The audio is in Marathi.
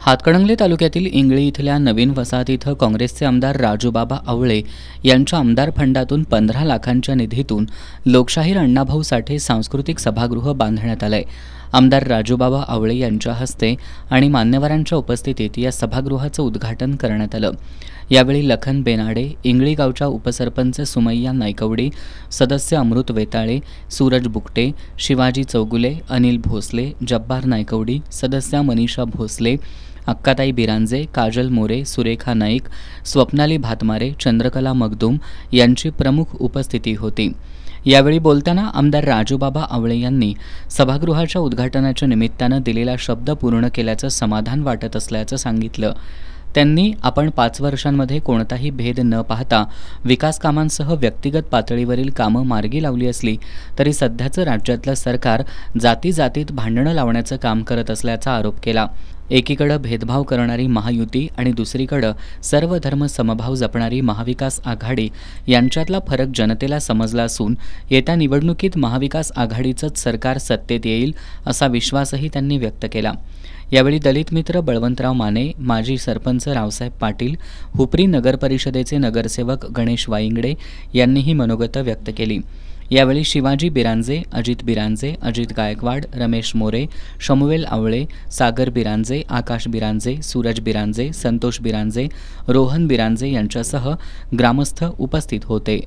हातकणंगले तालुक्यातील इंगळी इथल्या नवीन वसाहत इथं काँग्रेसचे आमदार राजूबाबा आवळे यांच्या आमदार फंडातून 15 लाखांच्या निधीतून लोकशाहीर अण्णाभाऊ साठे सांस्कृतिक सभागृह बांधण्यात आलंय। आमदार राजूबाबा आवळे यांच्या हस्ते आणि मान्यवरांच्या उपस्थितीत या सभागृहाचं उद्घाटन करण्यात आलं। यावेळी लखन बेनाडे, इंगळी गावच्या उपसरपंच सुमैया नायकवडी, सदस्य अमृत वेताळे, सूरज बुकटे, शिवाजी चौगुले, अनिल भोसले, जब्बार नायकवडी, सदस्य मनीषा भोसले, अक्काताई बिरांजे, काजल मोरे, सुरेखा नाईक, स्वप्नाली भातमारे, चंद्रकला मगदूम यांची प्रमुख उपस्थिती होती। यावेळी बोलताना आमदार राजूबाबा आवळे यांनी सभागृहाच्या उद्घाटनाच्या निमित्तानं दिलेला शब्द पूर्ण केल्याचं समाधान वाटत असल्याचं सांगितलं। त्यांनी आपण 5 वर्षांमध्ये कोणताही भेद न पाहता विकास कामांसह व्यक्तिगत पातळीवरील कामं मार्गी लावली असली तरी सध्याचं राज्यातलं सरकार जातीजातीत भांडणं लावण्याचं काम करत असल्याचा आरोप केला। एकीकडे भेदभाव करणारी महायुती आणि दुसरीकडे सर्व धर्म समभाव जपणारी महाविकास आघाडी यांच्यातला फरक जनतेला समजला असून येत्या निवडणुकीत महाविकास आघाडीचंच सरकार सत्तेत येईल असा विश्वासही त्यांनी व्यक्त केला। यावेळी दलित मित्र बळवंतराव माने, माजी सरपंच रावसाहेब पाटील, हुपरी नगर परिषदेचे नगरसेवक गणेश वाईंगडे यांनीही मनोगत व्यक्त केली। यावेळी शिवाजी बिरांजे, अजित बिरांजे, अजित गायकवाड, रमेश मोरे, शमुवेल आवळे, सागर बिरांजे, आकाश बिरांजे, सूरज बिरांजे, संतोष बिरांजे, रोहन बिरांजे यांच्यासह ग्रामस्थ उपस्थित होते।